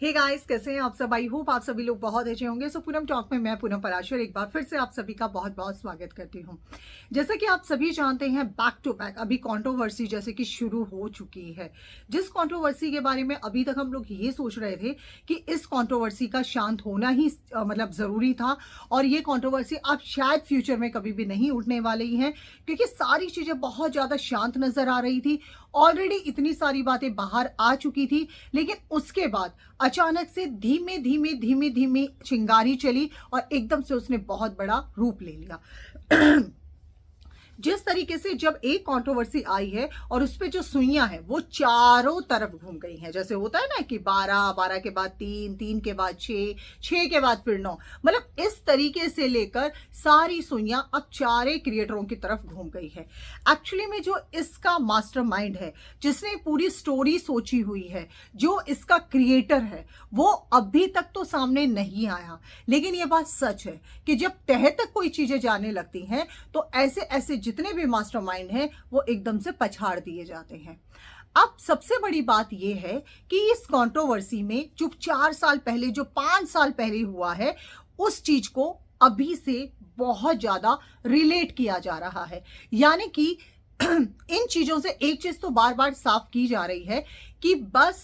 Hey guys, कैसे हैं आप सब। आई होप आप सभी लोग बहुत अच्छे होंगे। सो पूनम टॉक में मैं पूनम पराशर एक बार फिर से आप सभी का बहुत बहुत स्वागत करती हूँ। जैसा कि आप सभी जानते हैं, बैक टू बैक अभी कंट्रोवर्सी जैसे कि शुरू हो चुकी है। जिस कंट्रोवर्सी के बारे में अभी तक हम लोग ये सोच रहे थे कि इस कंट्रोवर्सी का शांत होना ही मतलब ज़रूरी था, और ये कंट्रोवर्सी अब शायद फ्यूचर में कभी भी नहीं उठने वाली है, क्योंकि सारी चीज़ें बहुत ज़्यादा शांत नज़र आ रही थी। ऑलरेडी इतनी सारी बातें बाहर आ चुकी थी, लेकिन उसके बाद अचानक से धीमे धीमे धीमे धीमे चिंगारी चली और एकदम से उसने बहुत बड़ा रूप ले लिया। जिस तरीके से जब एक कंट्रोवर्सी आई है और उस पे जो सुइयां हैं वो चारों तरफ घूम गई हैं, जैसे होता है ना कि 12 के बाद 3 के बाद 6 के बाद फिर 9, मतलब इस तरीके से लेकर सारी सुइयां अब चारे क्रिएटरों की तरफ घूम गई है। एक्चुअली में जो इसका मास्टरमाइंड है, जिसने पूरी स्टोरी सोची हुई है, जो इसका क्रिएटर है, वो अभी तक तो सामने नहीं आया। लेकिन ये बात सच है कि जब तह तक कोई चीजें जाने लगती हैं तो ऐसे ऐसे जितने भी मास्टरमाइंड हैं वो एकदम से पछाड़ दिए जाते हैं। अब सबसे बड़ी बात यह है कि इस कंट्रोवर्सी में जो 4 साल पहले, जो 5 साल पहले हुआ है, उस चीज को अभी से बहुत ज्यादा रिलेट किया जा रहा है। यानी कि इन चीजों से एक चीज तो बार बार साफ की जा रही है कि बस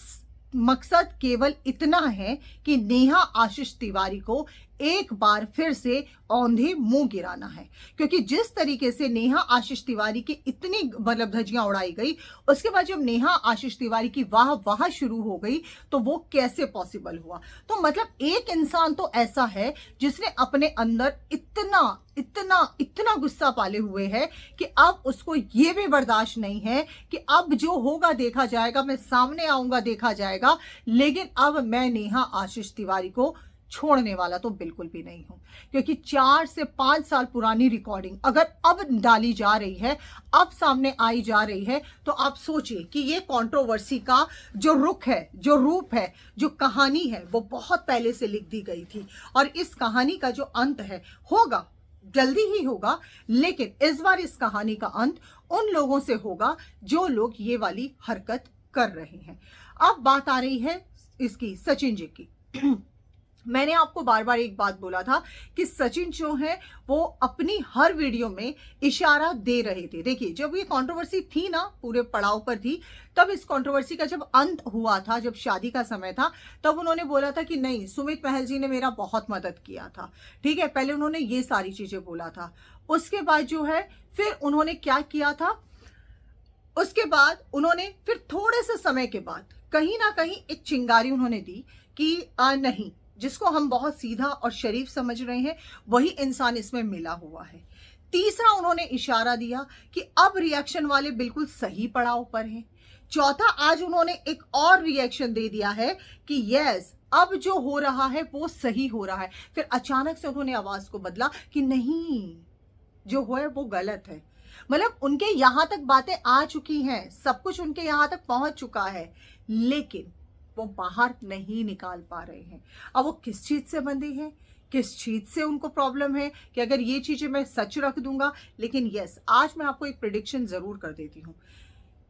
मकसद केवल इतना है कि नेहा आशीष तिवारी को एक बार फिर से औंधे मुंह गिराना है। क्योंकि जिस तरीके से नेहा आशीष तिवारी की इतनी मतलब धज्जियां उड़ाई गई, उसके बाद जब नेहा आशीष तिवारी की वाह वाह शुरू हो गई तो वो कैसे पॉसिबल हुआ। तो मतलब एक इंसान तो ऐसा है जिसने अपने अंदर इतना इतना इतना गुस्सा पाले हुए है कि अब उसको ये भी बर्दाश्त नहीं है कि अब जो होगा देखा जाएगा, मैं सामने आऊंगा देखा जाएगा, लेकिन अब मैं नेहा आशीष तिवारी को छोड़ने वाला तो बिल्कुल भी नहीं हूं। क्योंकि 4 से 5 साल पुरानी रिकॉर्डिंग अगर अब डाली जा रही है, अब सामने आई जा रही है, तो आप सोचिए कि ये कंट्रोवर्सी का जो रुख है, जो रूप है, जो कहानी है, वो बहुत पहले से लिख दी गई थी। और इस कहानी का जो अंत है होगा, जल्दी ही होगा, लेकिन इस बार इस कहानी का अंत उन लोगों से होगा जो लोग ये वाली हरकत कर रहे हैं। अब बात आ रही है इसकी, सचिन जी की। मैंने आपको बार बार एक बात बोला था कि सचिन जो है वो अपनी हर वीडियो में इशारा दे रहे थे। देखिए, जब ये कंट्रोवर्सी थी ना, पूरे पड़ाव पर थी, तब इस कंट्रोवर्सी का जब अंत हुआ था, जब शादी का समय था, तब उन्होंने बोला था कि नहीं, सुमित महल जी ने मेरा बहुत मदद किया था। ठीक है, पहले उन्होंने ये सारी चीजें बोला था। उसके बाद जो है फिर उन्होंने क्या किया था, उसके बाद उन्होंने फिर थोड़े से समय के बाद कहीं ना कहीं एक चिंगारी उन्होंने दी कि नहीं, जिसको हम बहुत सीधा और शरीफ समझ रहे हैं वही इंसान इसमें मिला हुआ है। तीसरा उन्होंने इशारा दिया कि अब रिएक्शन वाले बिल्कुल सही पड़ाव पर हैं। चौथा, आज उन्होंने एक और रिएक्शन दे दिया है कि यस, अब जो हो रहा है वो सही हो रहा है। फिर अचानक से उन्होंने आवाज को बदला कि नहीं, जो हो है वो गलत है। मतलब उनके यहां तक बातें आ चुकी हैं, सब कुछ उनके यहां तक पहुंच चुका है, लेकिन वो बाहर नहीं निकाल पा रहे हैं। अब वो किस चीज से बंधे हैं, किस चीज से उनको प्रॉब्लम है कि अगर ये चीजें मैं सच रख दूंगा। लेकिन यस, आज मैं आपको एक प्रिडिक्शन जरूर कर देती हूँ,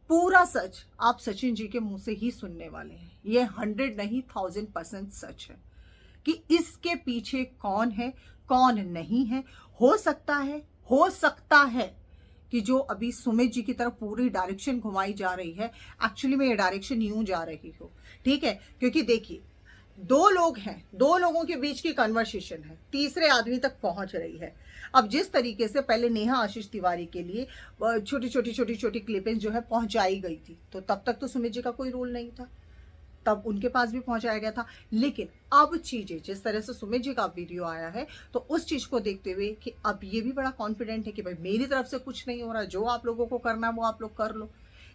पूरा सच आप सचिन जी के मुंह से ही सुनने वाले हैं। ये 100 नहीं 1000% सच है कि इसके पीछे कौन है, कौन नहीं है। हो सकता है कि जो अभी सुमित जी की तरफ पूरी डायरेक्शन घुमाई जा रही है, एक्चुअली में ये डायरेक्शन यूं जा रही हो। ठीक है, क्योंकि देखिए, 2 लोग हैं, 2 लोगों के बीच की कन्वर्सेशन है, तीसरे आदमी तक पहुंच रही है। अब जिस तरीके से पहले नेहा आशीष तिवारी के लिए छोटी छोटी क्लिपिंग जो है पहुंचाई गई थी, तो तब तक तो सुमित जी का कोई रोल नहीं था, तब उनके पास भी पहुंचाया गया था। लेकिन अब चीजें जिस तरह से सुमित जी का वीडियो आया है, तो उस चीज को देखते हुए कि अब ये भी बड़ा कॉन्फिडेंट है कि भाई मेरी तरफ से कुछ नहीं हो रहा, जो आप लोगों को करना है वो आप लोग कर लो।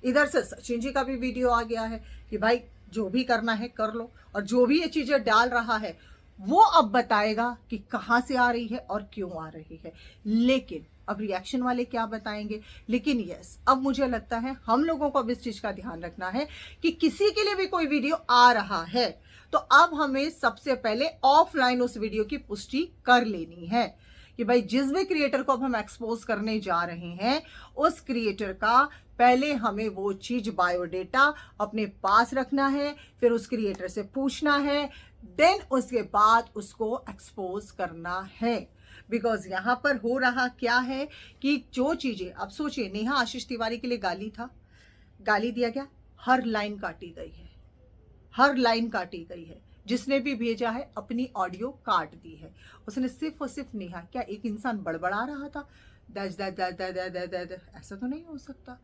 इधर से सचिन जी का भी वीडियो आ गया है कि भाई जो भी करना है कर लो, और जो भी ये चीजें डाल रहा है वो अब बताएगा कि कहाँ से आ रही है और क्यों आ रही है। लेकिन अब रिएक्शन वाले क्या बताएंगे। लेकिन यस, अब मुझे लगता है हम लोगों को अब इस चीज का ध्यान रखना है कि किसी के लिए भी कोई वीडियो आ रहा है तो अब हमें सबसे पहले ऑफलाइन उस वीडियो की पुष्टि कर लेनी है। कि भाई जिस भी क्रिएटर को अब हम एक्सपोज करने जा रहे हैं उस क्रिएटर का पहले हमें वो चीज बायोडेटा अपने पास रखना है, फिर उस क्रिएटर से पूछना है, देन उसके बाद उसको एक्सपोज करना है। बिकॉज यहां पर हो रहा क्या है कि जो चीजें, अब सोचिए नेहा आशीष तिवारी के लिए गाली था, गाली दिया गया, हर लाइन काटी गई है, हर लाइन काटी गई है। जिसने भी भेजा है अपनी ऑडियो काट दी है। उसने सिर्फ और सिर्फ नेहा, क्या एक इंसान बड़बड़ा रहा था दज दज दज दज दज दज दज, ऐसा तो नहीं हो सकता।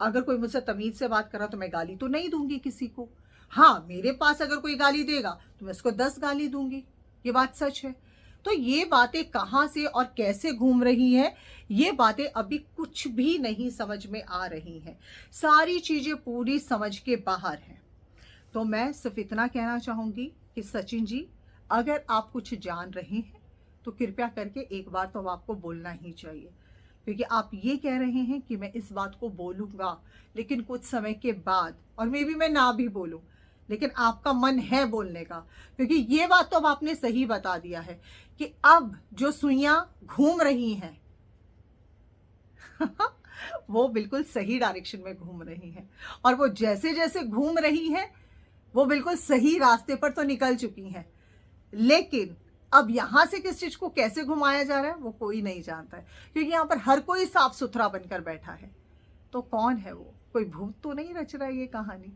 अगर कोई मुझसे तमीज से बात कर रहा तो मैं गाली तो नहीं दूंगी किसी को। हाँ, मेरे पास अगर कोई गाली देगा तो मैं उसको 10 गाली दूंगी, ये बात सच है। तो ये बातें कहाँ से और कैसे घूम रही हैं, ये बातें अभी कुछ भी नहीं समझ में आ रही हैं। सारी चीजें पूरी समझ के बाहर हैं। तो मैं सिर्फ इतना कहना चाहूंगी कि सचिन जी, अगर आप कुछ जान रहे हैं तो कृपया करके एक बार तो आपको बोलना ही चाहिए। क्योंकि आप ये कह रहे हैं कि मैं इस बात को बोलूंगा, लेकिन कुछ समय के बाद, और मे बी मैं ना भी बोलूं, लेकिन आपका मन है बोलने का। क्योंकि ये बात तो अब आपने सही बता दिया है कि अब जो सुइयां घूम रही हैं वो बिल्कुल सही डायरेक्शन में घूम रही हैं, और वो जैसे जैसे घूम रही हैं वो बिल्कुल सही रास्ते पर तो निकल चुकी हैं। लेकिन अब यहां से किस चीज को कैसे घुमाया जा रहा है वो कोई नहीं जानता है। क्योंकि यहां पर हर कोई साफ सुथरा बनकर बैठा है। तो कौन है वो? कोई भूत तो नहीं रच रहा है ये कहानी,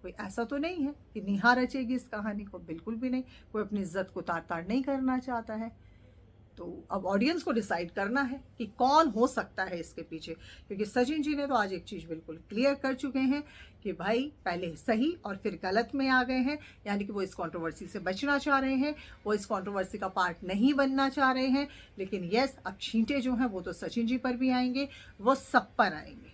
कोई ऐसा तो नहीं है कि नेहा रचेगी इस कहानी को, बिल्कुल भी नहीं। कोई अपनी इज्जत को तार तार नहीं करना चाहता है। तो अब ऑडियंस को डिसाइड करना है कि कौन हो सकता है इसके पीछे। क्योंकि सचिन जी ने तो आज एक चीज बिल्कुल क्लियर कर चुके हैं कि भाई पहले सही और फिर गलत में आ गए हैं। यानी कि वो इस कंट्रोवर्सी से बचना चाह रहे हैं, वो इस कंट्रोवर्सी का पार्ट नहीं बनना चाह रहे हैं। लेकिन यस, अब छींटे जो हैं वो तो सचिन जी पर भी आएंगे, वो सब पर आएंगे।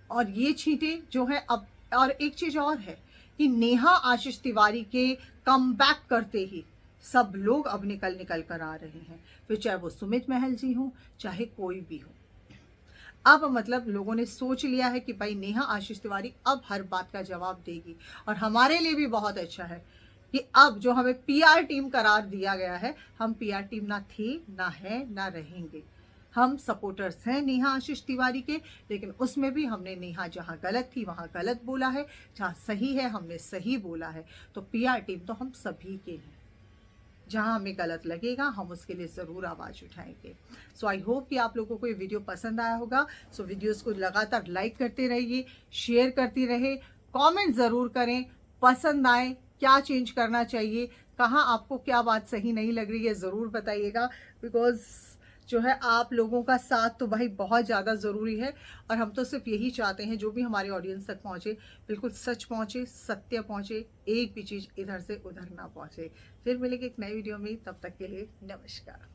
और ये छींटे जो है अब, और एक चीज और है कि नेहा आशीष तिवारी के कम बैक करते ही सब लोग अब निकल निकल कर आ रहे हैं। फिर चाहे वो सुमित महल जी हो, चाहे कोई भी हो। अब मतलब लोगों ने सोच लिया है कि भाई नेहा आशीष तिवारी अब हर बात का जवाब देगी। और हमारे लिए भी बहुत अच्छा है कि अब जो हमें पीआर टीम करार दिया गया है, हम पीआर टीम ना थे, ना है, ना रहेंगे। हम सपोर्टर्स हैं नेहा आशीष तिवारी के, लेकिन उसमें भी हमने नेहा जहां गलत थी वहां गलत बोला है, जहां सही है हमने सही बोला है। तो पीआर टीम तो हम सभी के हैं। जहां हमें गलत लगेगा हम उसके लिए ज़रूर आवाज़ उठाएंगे। सो आई होप कि आप लोगों को ये वीडियो पसंद आया होगा। सो वीडियोस को लगातार लाइक करते रहिए, शेयर करती रहे, कमेंट ज़रूर करें, पसंद आए, क्या चेंज करना चाहिए, कहाँ आपको क्या बात सही नहीं लग रही है, ज़रूर बताइएगा। बिकॉज जो है आप लोगों का साथ तो भाई बहुत ज़्यादा ज़रूरी है। और हम तो सिर्फ यही चाहते हैं जो भी हमारे ऑडियंस तक पहुँचे बिल्कुल सच पहुँचे, सत्य पहुँचे, एक भी चीज़ इधर से उधर ना पहुँचे। फिर मिलेंगे एक नई वीडियो में, तब तक के लिए नमस्कार।